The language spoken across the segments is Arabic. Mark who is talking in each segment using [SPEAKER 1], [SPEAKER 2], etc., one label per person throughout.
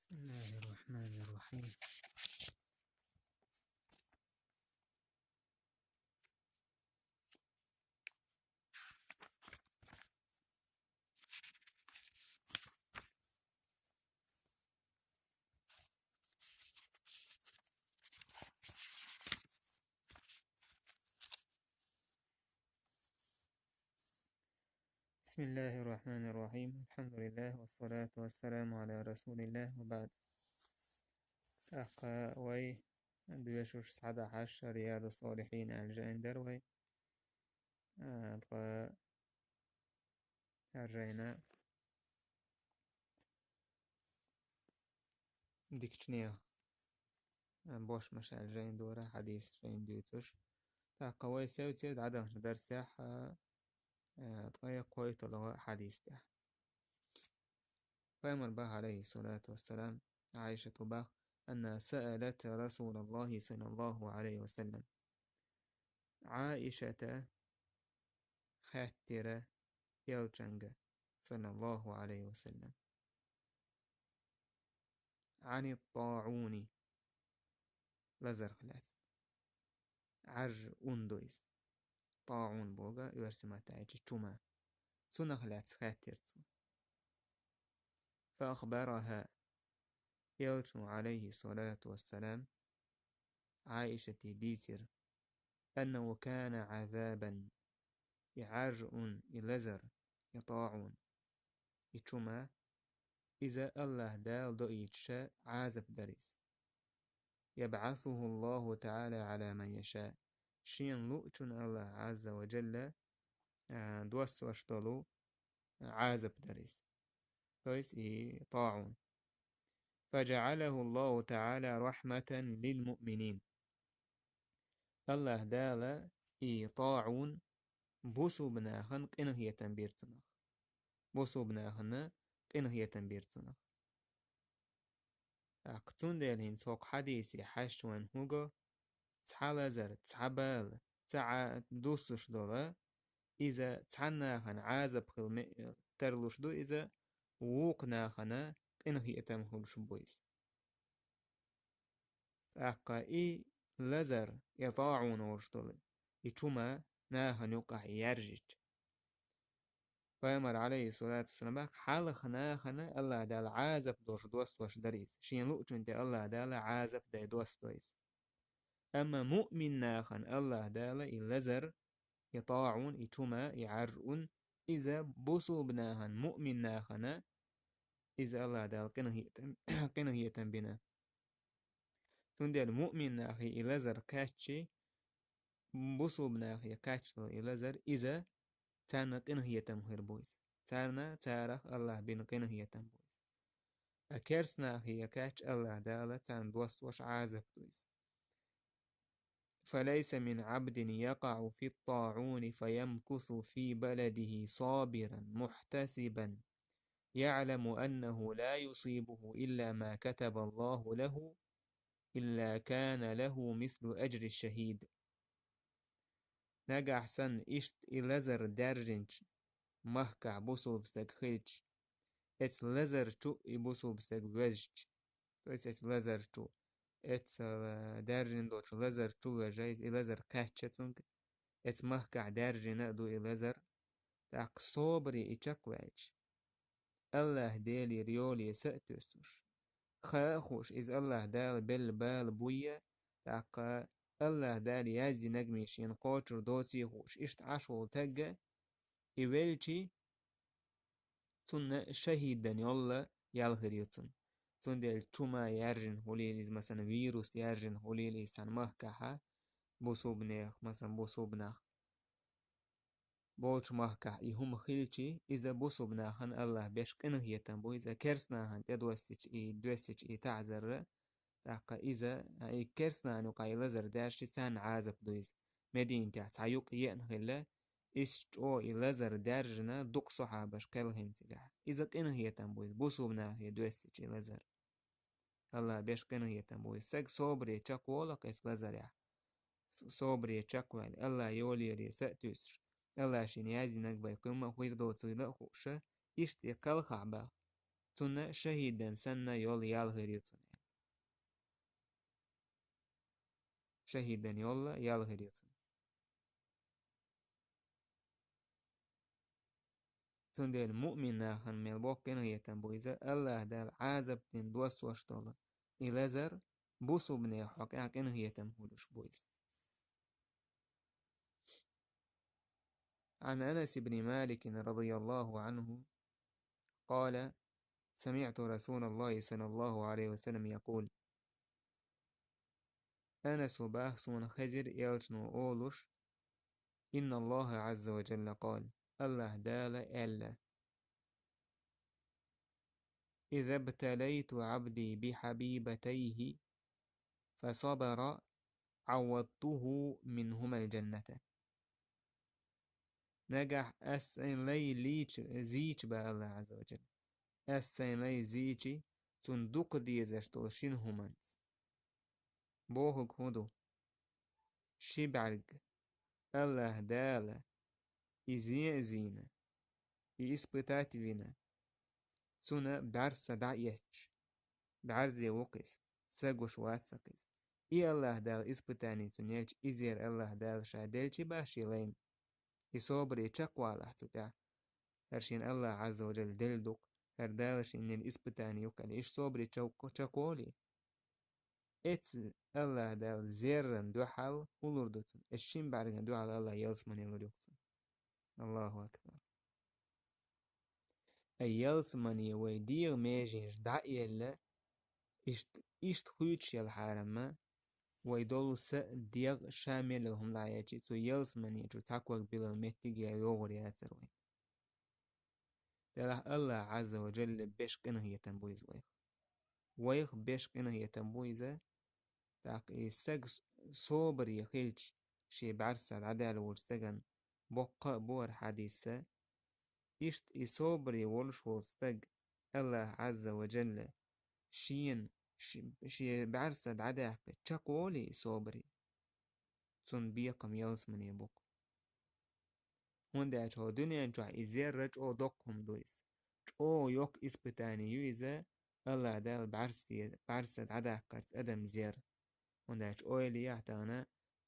[SPEAKER 1] بسم الله الرحمن الرحيم. بسم الله الرحمن الرحيم. الحمد لله والصلاة والسلام على رسول الله وبعد. أخا وي دوشوش 11 رياض الصالحين الجاين دروي أدقى الرينا ديكتنيا بوش مش الجاين دورة حديث جاين ديوتوش أخا وي سيد عدم درسح أدقى قوي طلغة حديث ده فأمر به عليه الصلاة والسلام عائشة به أن سألت رسول الله صلى الله عليه وسلم عائشة خاترة يلجنج صلى الله عليه وسلم عن الطاعون لزر خلات عر أندويس طاعون بوغا يرسم تايجي توما سنة خلات خاترت فأخبرها يلجن عليه الصلاة والسلام عائشة ديتر أنه كان عذابا يعرء يلزر يطاعون يتوما إذا الله دال دؤيتش عازب دريس يبعثه الله تعالى على من يشاء شين لؤتن الله عز وجل دوس واشتلو عازب دريس كويس طاعون فجعله الله تعالى رحمة للمؤمنين الله دال طاعون بوسو بناخن قنه هي تنبير تنخ بوسو بناخن قنه هي تنبير تنخ أقتون دالين سوق حديثي حشوان هوغو تحالزر تحبال تع دوسش دولا إذا تعناخن عازب خل ترلوش دو إذا ووقناخن قنه يتمخل شبويس أقا لزر يطاعون ورشدول يتوما ناخن يقع يرجج فيمر عليه الصلاة والسلام حالخ ناخن الله دال عازب دوش دوست وش دريس شين لؤجن دي الله دال عازب دي دوست دويس أما مؤمن ناخن الله دال لزر يطاعون يتوما يعرون إذا بوسو بناهن مؤمن ناخن إذا الله دال قنه يتم بنا تندي المؤمن ناخي إلزر كاتشي بوسو بناخي كاتشلو إلزر إذا تانا قنه يتم هربويس تانا تارخ الله بين قنه يتم بويس أكيرس ناخي كاتش الله دال تان دوست وش عازب دويس فليس من عبد يقع في الطاعون فيمكث في بلده صابرا محتسبا يعلم أنه لا يصيبه إلا ما كتب الله له إلا كان له مثل أجر الشهيد نجح سن إشت إلزر درجنج مهكع بوسو بسك خلج إتس لزر تو إبوسو بسك وجج إتس لزر تو إتس درجن دوش لزر تو وجايز إلزر كاتشتونك إتس مهكع درجن دو إلزر تاق صوبري إتشك واج الله ديلي ريولي سأتوسوش خاخوش إز الله دال بال بويا تاقا الله دال يازي نجميش ينقوتر دوتي خوش إشت عشول تجا إيوالشي تون شهيدا يلا يالغر يتون تون ديل توما يارجن هوليليز مثلا فيروس يارجن هوليليز سان مهكاها بوصوبنيخ مثلا بوصوبناخ بولش مهكا يهم خيلشي إذا بوصوبناخن الله بيش قنه يتنبو إذا كرسناهن تدوستش دوستش تعذر تاقا إذا كرسنا نقا يلزر داشي سان عازب دويس مدين تعيوق ينخلا إشت أو يلزر دارجنا دوق صحابش كالهن سلاح إذا قنه يتنبويس بوصوبنا يدوستش يلزر الله بيش قنه يتنبويس ساق صوبري چاقوولق إس لزر يح صوبري چاقوال الله يوليري سأتوسر الله شين يازي نقبا يقوم خوير دو تسويلق خوشة إشت يقال خعبا تنا شهيدا سنة يول يالغريتن شهيدا يول يالغريتن تندي المؤمن ناخن ملبوكين هي تنبويزة الله دال عازب تن دوس واشتغل إلازر بوسو بني حقا كن هي تنبولش بويز عن أنس بن مالك رضي الله عنه قال سمعت رسول الله صلى الله عليه وسلم يقول أنس باخسون خزر يلتنو أولوش إن الله عز وجل قال الله دال ألا إذا ابتليت عبدي بحبيبتيه فصبر عوضته منهما الجنة نجح أسين لي ليش زيش با الله عز وجل أسين لي زيشي تندق ديزش تلشين همانس بوهك هدو شبعرق الله دال إزين زينة إسبتات فينا تسونا بعرس دعيش بعرزي وقس ساقوش واسقس الله دال إسبتاني تنيلش إزير الله دال شادلش باشي لين يصبري تقوى تتاع هرشين الله عز وجل دلدق هردالش إن الإسبتاني يقال إيش صبري تقولي إتس الله دال زيرن دوحال ولردوتن الشين بعرقن دوحال الله يلسمن يلردوتن الله أكبر أي يلسمن يويدير ميجيش دعيلا إشت خويتش الحارمة ويدول ديغ شامل لهم لايجي سو يلسمن يجو تاكوك بلا المهتيج يوغر ياتروي دلح الله عز وجل بيش قنه يتنبويز ويخ بيش قنه يتنبويزة تاق يستق صوبر يخيلش شي بعرسة العدالة ورسقن بقى بور حديثة إشت يصوبر يولش وستق الله عز وجل شين شي بعرسة العدالة تشاقولي صوبري تون بيقم يلس من يبوك هون داعش هو دنيا جوا إزير رج أو دوقهم دويس أو يوك إسبتاني يويزة الله دال بعرسة عدالة كارس أدم زير هون داعش أويلي يعتانا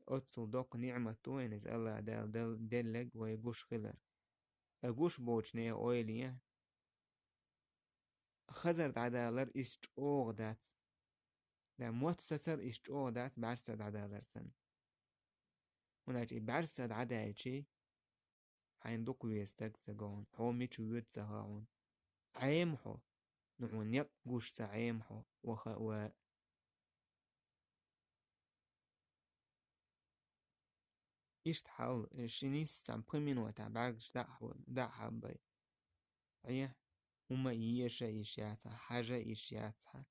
[SPEAKER 1] أتصل دوق نعمة توينز الله دال دلق ويقوش خلر أقوش بوچنية أويلية خزرت عدالر إشت أوغ دات دا موت ستر إشت أوغ دات بعرسد عدالر سن هناك بعرسد عدالشي حين دوق ويستق سقون هو ميچو يود سهاون عيمحو نعون يقوش سعيمحو إشت حال شنيس سام بمين وتا بعرش دا حبي عيه هما يشا يشياتها حاجة يشياتها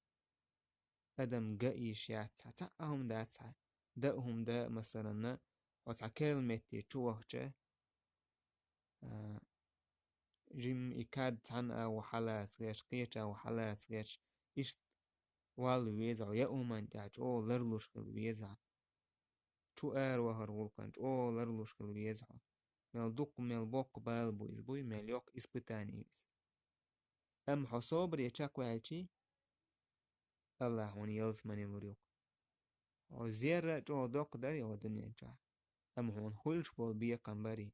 [SPEAKER 1] أدم جا يشياتها تاهم داتها داهم دا مثلا وتع كلمة تشوهجة جيم إكاد تان أو حلاس غيش قيش أو حلاس غيش إشت والويزع يأومن تاج أو لرلوش الويزع شو وهر ولقن أو لرلوش الويزع مال دوق مال بوق بالبويز بوي مال يوك إسبتانيز أم حصوبر يتشاك وعيشي الله هون يلزمني مريوك وزيرة جو دوق داري ودنيا جا أم هون خلش بول بيقن بري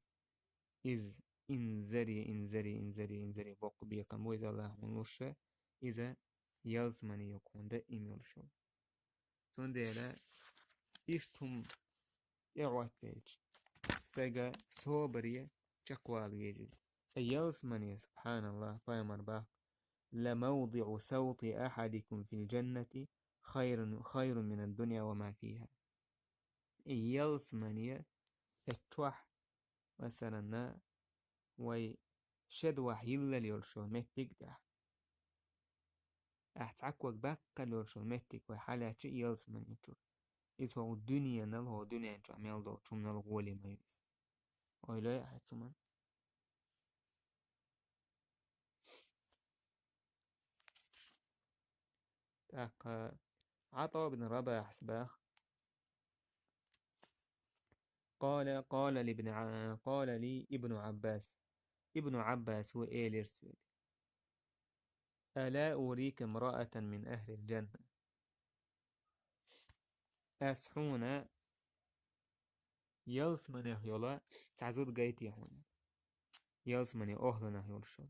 [SPEAKER 1] إز إنزري بوق بيقن بويز الله هون لشه إذا يلزمني يكون دا إميلشو سون ديلا إشتم إعواتيج تاقا صوبرية شكوال يزيد يلزمني سبحان الله بايمر باق لموضع صوت أحدكم في الجنة خير من الدنيا وما فيها يلزمني اتوح مثلا وي شدوح يلا ليرشو متك ده أحتعكوك بقى ليرشو متك وحالة شيء يلزمني يتور إذا هو الدنيا نل هو دنيا انتو عميل دو شو من الغولي ما يبس ويلا يا حتسمان تاق عطا بن رباح سباخ قال لي ابن عباس هو إيه لرسول ألا أريك امرأة من أهل الجنة أسحونا يلس من يهيولا تعزود قيتي هون يلس من أهلنا يولشو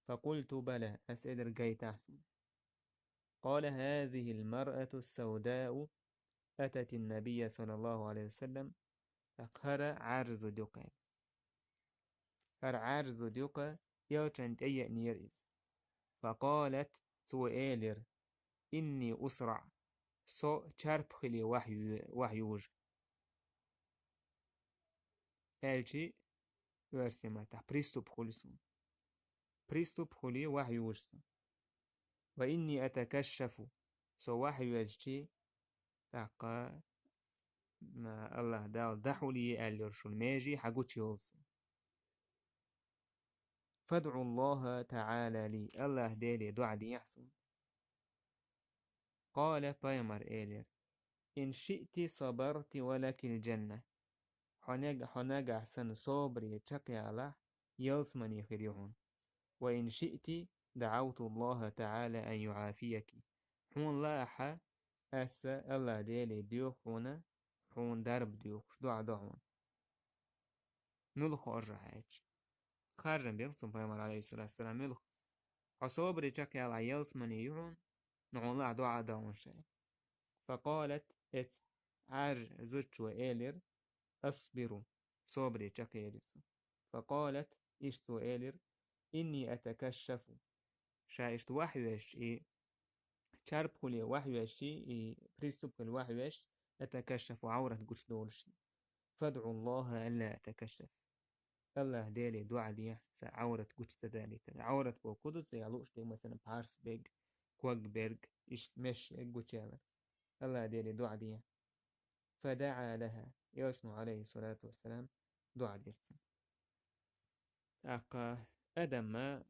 [SPEAKER 1] فقلت بلى أسئدر قيت أحسن قال هذه المرأة السوداء أتت النبي صلى الله عليه وسلم فقهر عرض دوكا هر عرض دوكا يوشنت أي نيريز فقالت سؤالر إني أسرع سو چرب خلي وحيوج ألشي ورسمتا بريستوب خلصون بريستوب خلي وحيوج وإني أتكشف سو وحيوجتي تاقا ما الله دال دحولي أليرشو الماجي حقوتي يولسون فادعوا الله تعالى لي الله دالي دعا دي يحسن قال بايمر إيلير إن شئت صبرت ولك الجنة حناج أحسن صبري تقي على يلسمن يخريهون وإن شئت دعوت الله تعالى أن يعافيك حون لاحة أسا الله دالي ديوخ هنا حون درب ديوخ دعا دعون ملخ أرجحاج خارجن بيرسون بايمر عليه الصلاة والسلام ملخ حصبري تقي على يلسمن يهون نعون لا دعا دعون شيء فقالت ات عاج زوجو إيلر أصبر صبري تقيلس فقالت إشتو إيلر إني أتكشف شايشت وحيوش شارب خلي وحيوش بريستوب خلي وحيوش أتكشف عورة قش دولش فادعوا الله ألا أتكشف الله دالي دعا دي عورة قش سدالي عورة بوكودو يالوش دي مثلا بارس بيج كواق بيرج إش مش قوشيالا الله دالي دعا دي فدعا لها يوشنو عليه الصلاة والسلام دعا ديرتسن أقا أدم ما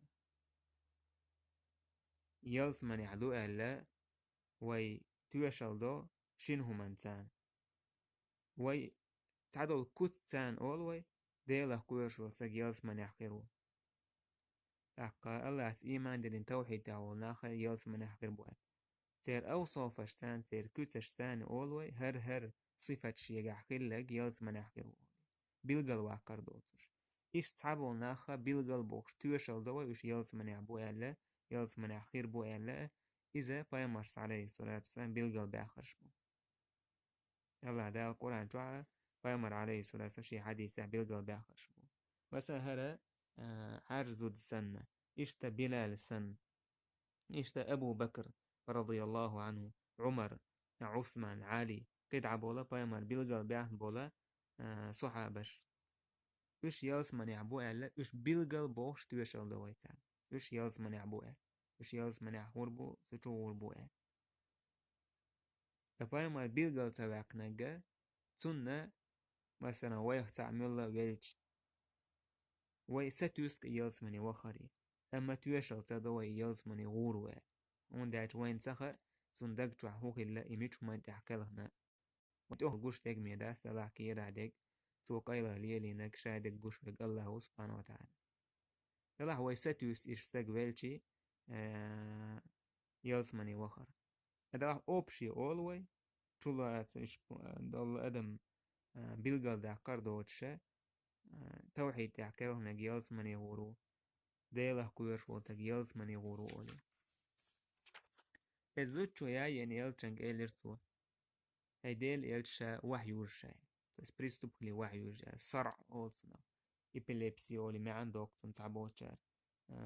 [SPEAKER 1] يلس من يعلو ألا وي توشل دو شنه منتان وي تعدل كت تان أولوي ديلا كويش وساق يلس من يحقرو أقا الله إيمان دلين توحيد داول ناخر يلس من يحقر بوات تير أوصافش تان تير كتش تان أولوي هر صفة شيء يحقر لك يلس من يحقرو بيلغل واقر دوتش إيش تعبول ناخا بيلغل بوش توشل دو ويش يلس من يعبو ألا يلس من يحقر بو ألا إذا بايمرس عليه الصلاة والسلام بيلغل بآخرش بو الله دا القرآن جوعا بايمر عليه الصلاة والسلام شي حديثة بيلغل بآخرش بو مثلا هلا عرزود سنة إشتا بلال سن إشتا أبو بكر رضي الله عنه عمر عثمان علي قد عبولا بايمر بيلغل بآخر بولا صحابش إيش يالس من يعبو ألا إيش بيلغل بوش توشل دويتان إيش يالس من يعبو ألا إيش يالس من يحوربو ستوربو ألا أبايمر بيلغل تبعك نجا تسنة مثلا ويخ تعمل ويلج وي ستوسك يالس من يوخري أما توشل تدوي يالس من يغورو ألا وندعت وين سخر سندق تحوك إلا إميش ما تحكالهنا وتوه قوش ديك ميداس تلاح كيرا ديك سو قيلة ليلي نك شادك قوش بك الله سبحانه وتعالى تلاح وي ستوس إش ساق ويلشي يالس من يوخر هذا أوبشي أولوي شو إيش دول أدم بيلقى ده قردوتش توحيد تحكيه نجيالس من يغورو ديله كويرش وتجيالس من يغورو أولي الزوجو يا يعني يلشنج إيلرسو هيديل يلشا وحيوش بس بريستوب لي وحيوش صرع أولسنا إبيليبسي أولي ما عندك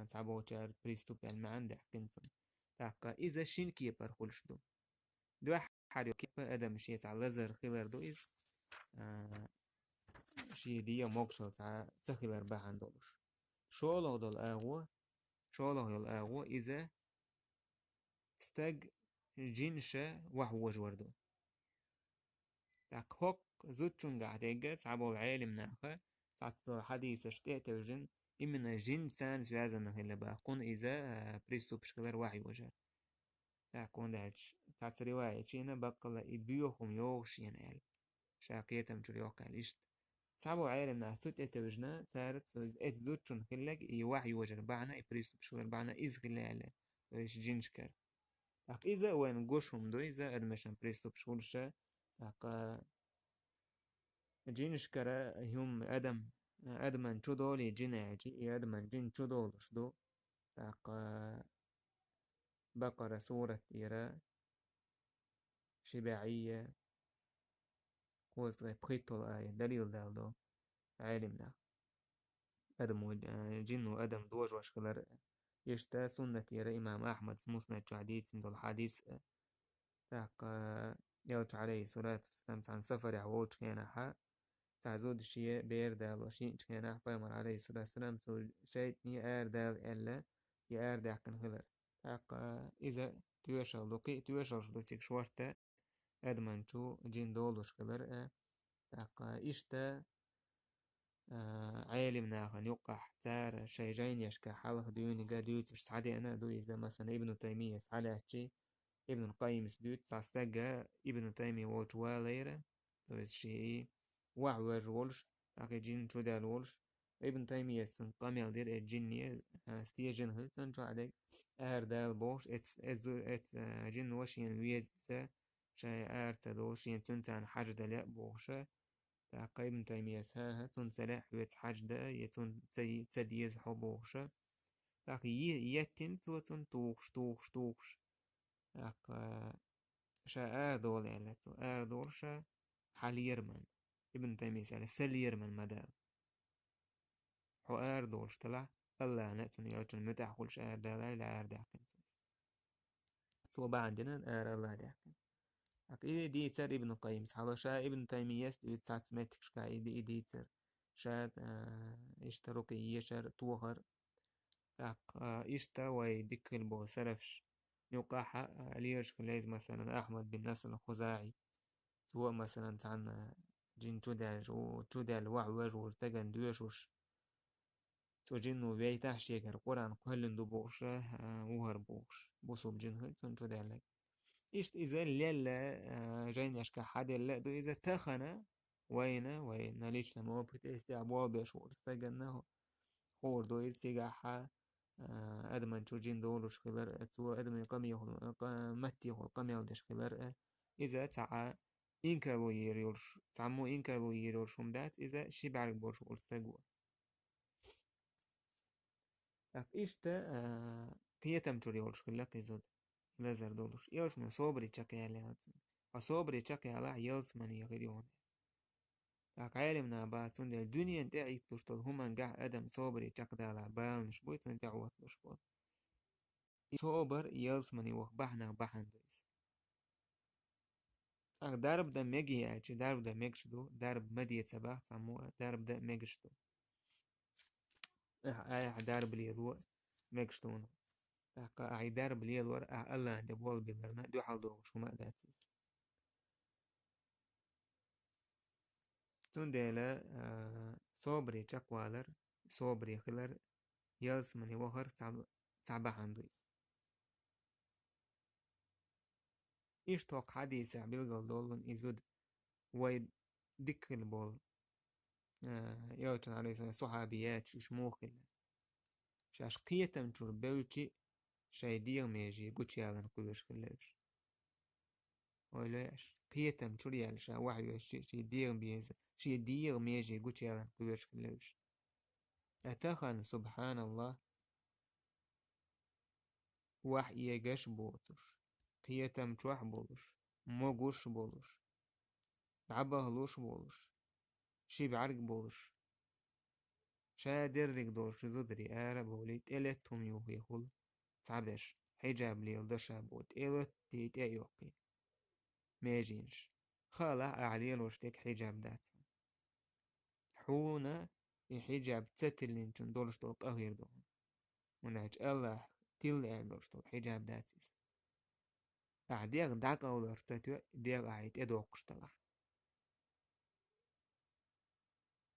[SPEAKER 1] تعبوتشار بريستوب يعني ما عندك كنسن تاكا إذا شين كيبر خلش دو حد كيبر أدم شيء على لزر خبر دو إز شي دي موكشل تخبر بحن دولش شوله دول أغوى إذا استج جينشا وحوج وردو تاك هوك زوتشون قاعدة تعبوا العالم ناخا تعطل حديث اشتاء الجن إمنا جن سان زوازن اللي باقون إذا بريستو بشكل واحد وجه تاكون داش تعطل رواية شينا بقلا إبيوهم يوغشين آل شاقيتم جريوك عليشت صعبو عالم نعثوت اتوجنا سارت ات زوتشون خلق يوحي وجر بعنا ابريستو بشغل بعنا إز خلال إيش جينشكر أك إذا وين جوشهم دو إذا أدمشان بريستو بشغل شا أك جينشكر هم أدمن شدولي جيناجي أدمن جين شدولش دو أك بقرة سورة إيرا شباعية قوز بريتول آية دليل دالدو عالمنا أدم جن وأدم دوج وشغلر يشتا سنة يرى إمام أحمد مسند حديث عند الحديث تاق يلج عليه صلاة والسلام عن سفر عوج كان حا تعزود الشيء بير دال وشين كان حا بيمر عليه الصلاة والسلام شيء يأر دال إلا يأر دال كان هلر تاق إذا توشل لقي توشل شلوسيك شورتا أدمان شو جين دول وشغلر تاق إشتا عالم ناخن يقح تار شيجين يشكا حاله ديوني قاديوت سعدي أنا دو إذا مثلا ابن تيمية سعدي ابن القيم سدوت سعستجا ابن تيمية وجوا ليرة بس شيء وعور ولش أخي جين شو دال ولش ابن تيمية سن قامل دير الجنية ستيا جن هلتن شو عليك دال بوش اتس جن وشين ويز شاي تدوشين تنتان حاجة دلاء بوشة ابن تيمية ساها تون سلاح ويت حاجة يتون تديز حبوشة يتن تون توخش شا دول يعني دول شا حال يرمن ابن تيمية يعني سل يرمن مدال حو دولش طلع الله نتون يوتن متاح كل شا دالا لا داكن تو بعدنا الله داكن دي تر ابن القيم حالا شا ابن تيمية يتسات متكش كا دي تر شا اشتروك يشر توهر إشتا ويدك البو سلفش يوقع ليش خلاز مثلا أحمد بن نصر الخزاعي سواء مثلا عن جين تودال وعوج وارتقن دوشوش تو جنو بيتاح شيكر قرآن قهلن دو بوش وهر بوش بوصوب جنه تون تودال إشت إذا ليلا جين يشكا حد لا دو إذا تخنا وين ليش تنو بتستي أبواب يشور استقنه خور دو إستيقاحا أدمن تشوجين دولوش خلر تو أدمن متي هو قميل دش خلر إذا تسعى إنكرو يريولش تعمو إنكرو يريولش دات إذا شي بعرق بورش ورستقوى إشتا قيتم تريولش خلق إزود لازر دولوش يوش من صوبري تشاكي علي هاتسن فصوبري تشاكي على يلس من يغيرون عالمنا باتون دي الدنيا انتعي تلوشتل هما نقع أدم صوبري تشاك على بالنش بويت انتعوات لوشبوت صوبر يلس من يوخبحنا بحندس darb da megi yachi darb da megshdo darb madi tsabach samu darb da megshdo ay darb li do megshdo ka ay darb li do alla de bol bilarna do haldo shuma datis tundela sobri chakwalar sobri khilar yals mani wahar tsabahandis ishtok hadisa bilgal dolun izud way dikkel bol يوتن عليه صحابيات شموخل شاش قيتم تور بلتي شاي دير ميجي قوتي على كلش كلش ولاش قيتم تور يال شا وحي شي دير بيز شي دير ميجي قوتي على كلش كلش أتخن سبحان الله وحي يجش بوتش قيتم تروح بولش موغوش بولش عبهلوش بولش شي بعرق بولش شادر ريك زدري بوليت إلتهم يوهيهول تعبش حجاب لي الدشا بوت إلت تيت أيوقي ميجينش خاله أعليل وشتك حجاب داتسا حونا حجاب تتلين تندولش دول طهير دون ونهج الله تيل أعلوش دول حجاب داتسيس أعديغ داك أولر تتوى ديغ أعيد إدوقش طلع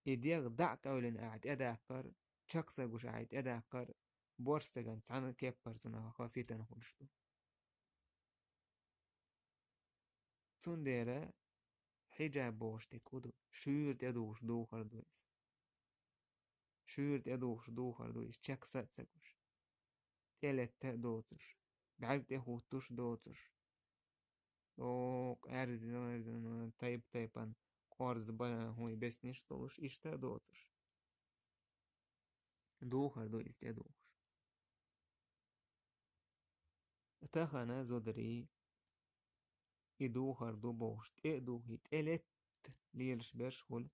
[SPEAKER 1] إديغ داك أولن أعيد إداكر شخصا قوش أعيد إداكر بورستغن سانا كيف برسونا خافيتن هولشتو تنديرا حجاب بوش تكودو شورت يدوش دوخر دويس شورت يدوش دوخر دويس چك ساتسكوش تلت دوتوش بعد تهوتوش دوتوش اوك ارزن تايبان قارز با هوي بسنش دوش اشتا دوتوش دوخر دويس تدوش تخنا زودري يدوخر دو بوش تأدوه تلت ليلش برشخول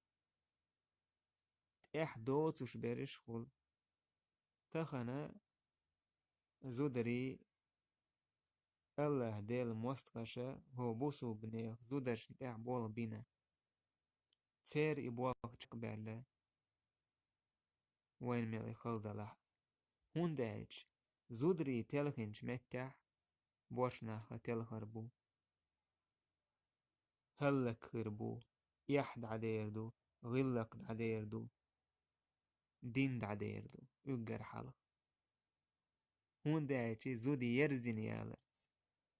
[SPEAKER 1] دوتوش برشخول تخنا زودري الله ديل مستقشة هو بوسو بنيخ زودرش تاع بول بينا تسير يبوالك تشكبالة وين ميلي خلد لح هون دايج زودري تلخنش متاح بوشناخ تلخربو هلك خربو يحد عديردو غلق عديردو دين عديردو يقر حلق هون دايج زودي يرزين يالرز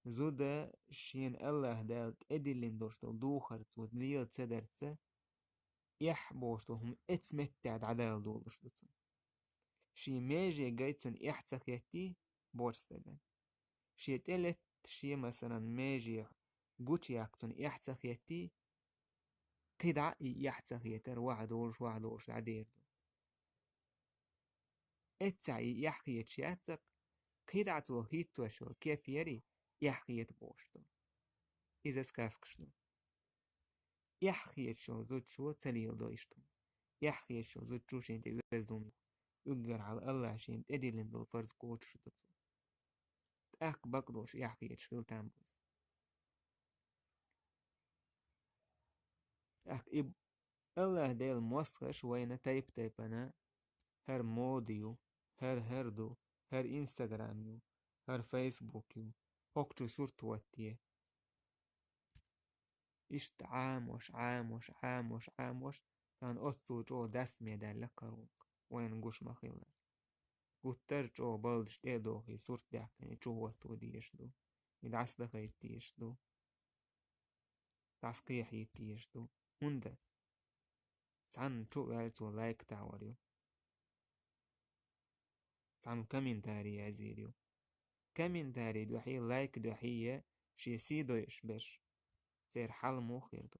[SPEAKER 1] زودا شين الله دالت ادلين دوشتو دوخرت ودليل تسدرتس يحبوشتو هم اتسمتعد عدال دولشتو شي ميجي جايتسن يحتسخ يتي بوش سدن شي تلت شي مثلا ميجي قوش ياكتن يحتسخ يتي قدع يحتسخ يتر واحد دولش عديردو اتسعي يحكي يتشياتسك قدعتو هيتو شو كيف يري يحكي يتبوشتو إذا سكاسكشنو يحكي يتشو زود شو تليل دويشتو يحكي يتشو زود شو شين تيوزدوم يقر على الله شين تدلين بالفرز كوتش تتصو تأك بقدوش يحكي يتشغل تامبوز أك إب الله ديل موستغش وين تايبانا هر موديو هر هردو هر انستغراميو هر فيسبوكيو هوكتو صورت واتيه إشت عاموش كان أصو جو داس ميدان لكاروك وين قوش مخيلا قوتر جو بلدش تيدوخي صورت داكني جو واتو ديشدو يدعس دخي تيشدو تصقيح يتيشدو هندا سعن شو يالتو لايك تاوريو سعن كمنتاري يزيديو كمنتاري دوحي لايك دوحية شي سيدو يشبش سير حلمو خيردو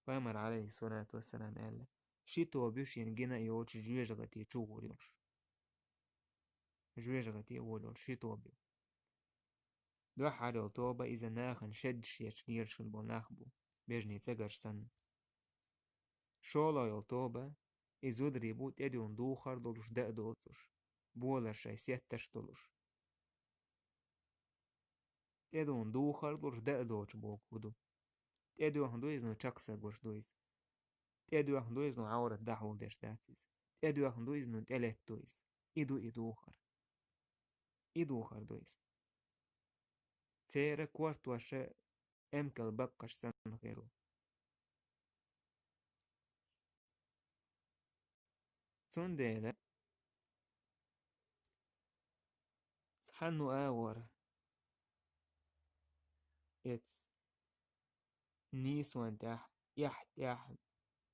[SPEAKER 1] وامر عليه الصلاة والسلام قال شي توبيوش ينجينا يوش جويجغتي چوغوريوش جويجغتي أولوش شي توبيو دوح على توبة إذا ناخن شدش يشنيرش البناخبو بيجني تجرش سن شولا يلطوبة إزود ريبوت إديون دوخر دولش دق دوتوش بولش يسيتش دولش إديون دوخر دولش دق دوتش بوكودو إديون دويز نو چاقسا گوش دويز إديون دويز نو عورت دحول دش داتيز إديون دويز نو تلت دويز إدوخر دويز تيرا كوارت واشا أمكال بقش سن غيرو سنديلا سحنو آور إتس نيسوان تاح يح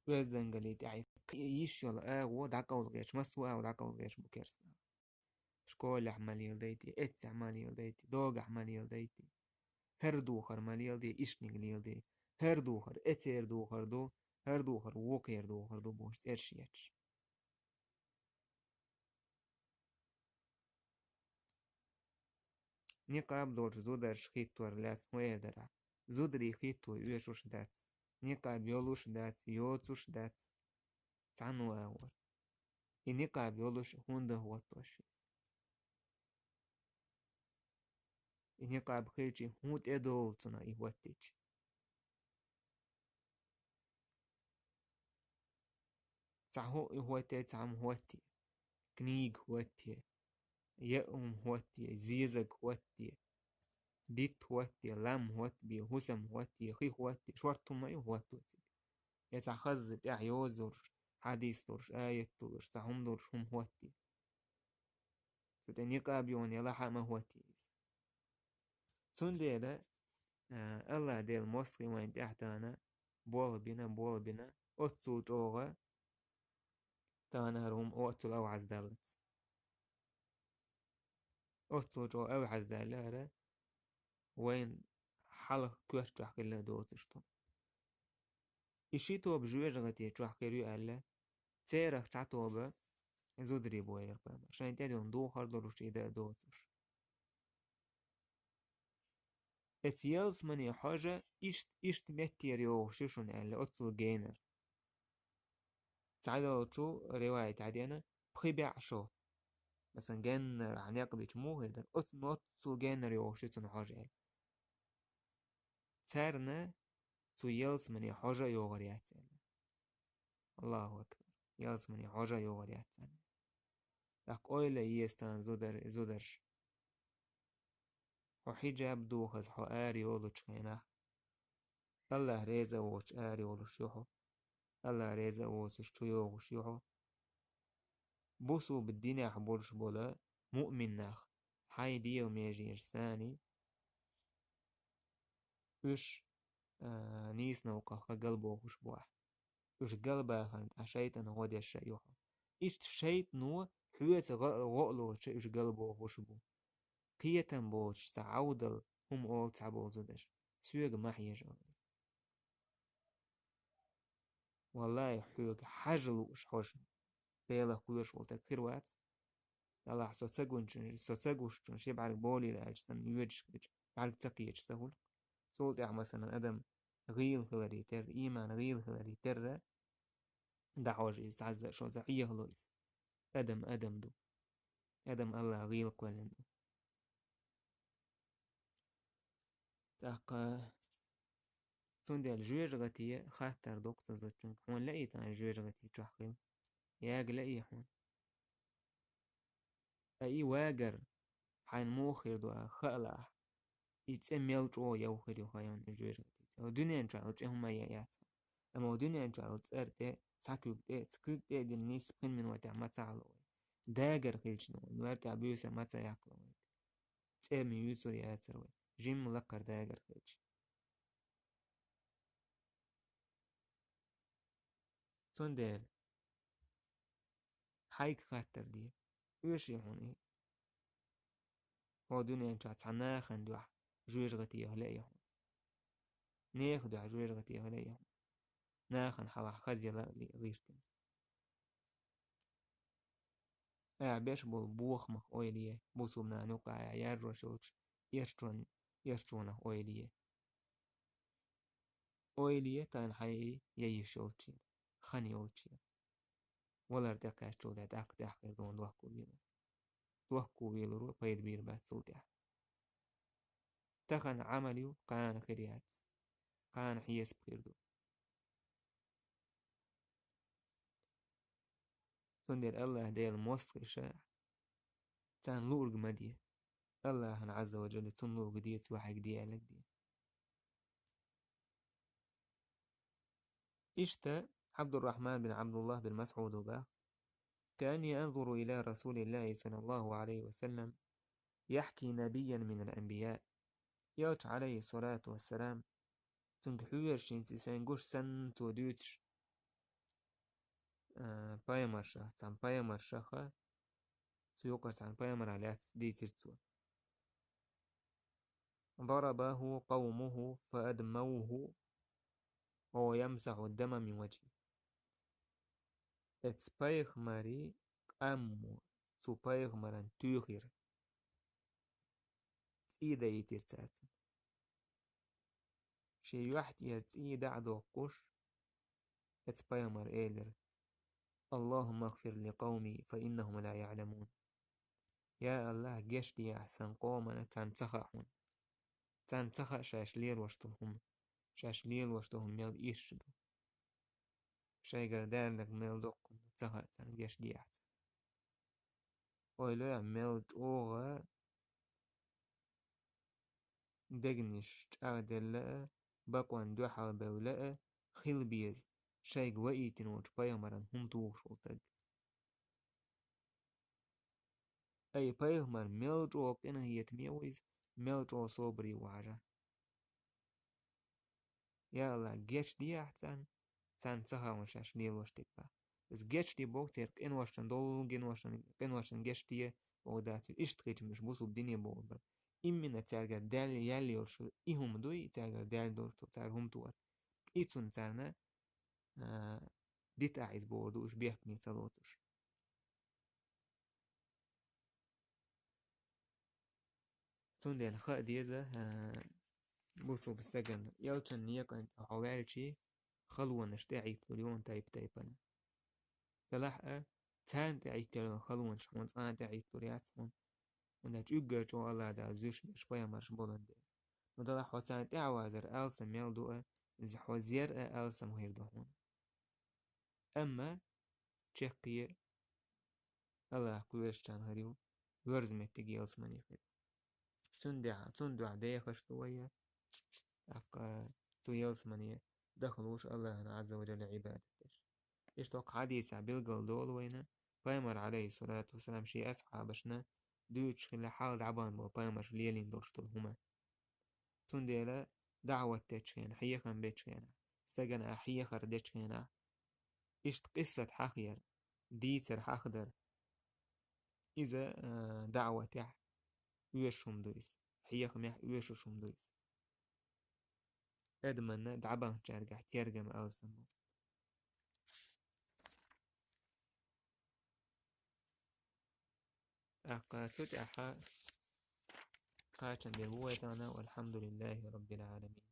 [SPEAKER 1] وزنجلي تاعي يشيل آغو داكاوز غيش مسو آغو داكاوز غيش بكيرسنا شكول عمال يلديتي إتس عمال يلديتي دوغ عمال يلديتي هر دوخر مال يلدي إشنيغ يلدي هر دوخر إتسير دوخر دو هر دوخر ووكير دوخر دو بوش تيرشيتش نقاب دور زودر شخيتور لاس ويدرع زودري خيتو يوشوش داتس نقاب يولوش داتس يوتوش داتس تعنو آور نقاب يولوش هونده واتوشيز نقاب خيتي هوت إدولتنا إيواتيش تعهو إيواتي تعم هواتي كنيج هواتي يأم هواتي زيزق هواتي ديت هواتي لام هواتي هسم هواتي خي هواتي شورتما هواتي يتخذ تاع يوزر حديث دورش آية دورش تعهم دورش هم هواتي ستنيقاب يون يلا حما هواتي سنديلا الله ديل مصري وين تحتانا بول بنا أتسو جوغا تانا روم أتسو أو عزدالت أتسو جو أو عزدالة وين حلق كوش تحكي الله دوتشتو إشيتو بجوجغتي تحكي ريو ألا تيرخ تعتوبة زودري بوير بام عشان تدون دو خردلوش إذا دوتش اتيالس مني حاجة إشت متيريو شوشون ألا أتسو جينر تعالوا شو رواية عادينا بخيبيع شو مثلا جينر عن يقبل مو هيدا أتسو جينر يو شوشون حاجة سارنا تو يلس مني حاجة يو غريات الله أكبر يلس مني حاجة يو غريات لك أويلا يستان زودرش وحجاب دوخز حو آري ولوش خينا الله ريزا وش آري ولوش يوحو الله ريزا وش تيو وش يوحو بوسو بالدين أحبولش بولا مؤمن ناخ حي ديو ميجي إرساني إش نيس نوقع قلبه وش بواح إش قلبه خانت عشيطان غودي الشيوحو إش شيط نو حويت غقلو إش قلبه وش بو قيتن بوش سعودل هم أول تعبول زدش سيوغ ما حيجا والله حوغ حجلوش حوشن بيلا كلش ولتك خيروات يلا سوتساقوش شي بعرق بولي لأجسن يوجش بعرق تقيش سهول صوت يعني مثلا أدم غيل خلالي تر إيمان غيل خلالي تر دعوج يستعزق شو زعيه لويس أدم دو أدم الله غيل قولن دو تاق سوندي الجوير غتية خاطر دوك تزتشنك هون لقيت عن الجوير غتية تحقيل ياق لقي هون أي واجر حين موخر دو خلع يتسميل جو يوخر يو خيان الجوير غتية ودنيا نشعل هم يأيات أما ودنيا نشعل تسأرتي تسكوك دي دي الناس بخين من وقت ما تعلو داجر خيلشنو نوارتي عبيوسا ما تيعقلو تسمي يوسو ياتر جيم ملقر داجر خيلش سونديل حيك خاطر دي ويش يهون إيه هو دنيا نشعل تعناخن دوح جوير غتية هلاقي هون ناخد على جوير غتية هلاقي هون ناخن حلا خزي لا غيرتن بيش بول بوخ مخ أويلية بوسو بنا نوقع يارجو شوش يرشون أويلية تان حي يشولتشي خاني أولتشي ولا ارتقاش شو داك تحقير دون دوحكو بيلو رو بيد بير بات سوتيح تخن عمليو قان خريات قان حيس بخيردو سندر الله ديل مصر تان لورج مديه الله عز وجل تنلو قديت واحد قديه على قديه إشتا عبد الرحمن بن عبد الله بن مسعود وبا كأني أنظر إلى رسول الله صلى الله عليه وسلم يحكي نبيا من الأنبياء يوت عليه الصلاة والسلام تنجحوير شينسي سنجوش سن توديوتش بايمرشا تان بايمرشا سيوكر تان بايمر عليات ديترتو ضربه قومه فأدموه وهو يمسح الدم من وجهه اتسبايخ ماري أمو تسبايخ مران تيوخير تسيدا يترتات شي واحد يرتسيدا عدو قش اتسبايخ مار إيلر اللهم اغفر لقومي فإنهم لا يعلمون يا الله جشتي يا أحسن قومنا تنسخحون تنسخ شاشلير واشتهم ميل إيشدو شاي قردان لك ميل دوكم تسخح تنجشتي أحسن ويلو ميل جوغا دقنش تعدل بقوان دوحة بولاء خيل بيز شاي قوائي تنوج بايمران هم توش وطق أي بايمر ميل جو قنا هي تميوز ميل جو صوبري وعجا يلا جيش دي أحسن سان سها ونشاش دي الوشتك با بس جيش دي بوكتير إن واشتن دول إن واشتن جيش دي بودات إشتغيت مش بوسو بديني بودا إمنا تارجع دال يالي ورشو إهم دوي تارجع دال دورتو تارهم توار إيتسون تارنا ديت أعيز بوردو إش بيحكني صلوتش تون ديال خا ديزا بوسو بستجن يلتن يكن حوالشي خلوة نشتاعي تليون تايبنا تلاحق تان تعي تلو خلوة شمون تان تعي تلياتسون ونج يقر جو الله دا زوش شوية مرش بولند ودلا حوسان تعوازر ألسا ميل دوء زحوزير ألسا مهير دوهون أما تشيقية الله كلش كان هريو ورزمت تجي ألسماني خير تندع ديخش شوية أق تيلسمانية دخلوش الله عز وجل عبادتش اشتوق حديث بيلقل دول وينا بايمر عليه الصلاة والسلام شي أصحابشنا دوتش خلا حال عبان بو بايمر ليلين دورشتل هما تنديلا دعوة تتشينا حيخن بيتشينا سجن حيخر ديتشينا إشت قصة حخير ديتر حخدر إذا دعوة تح ويشهم دويس حيخم يح ويشوشهم دويس أدمنا دعبان تشارجح تيرجم ألسمو أقا تتأحا قاتن بهوتنا والحمد لله رب العالمين.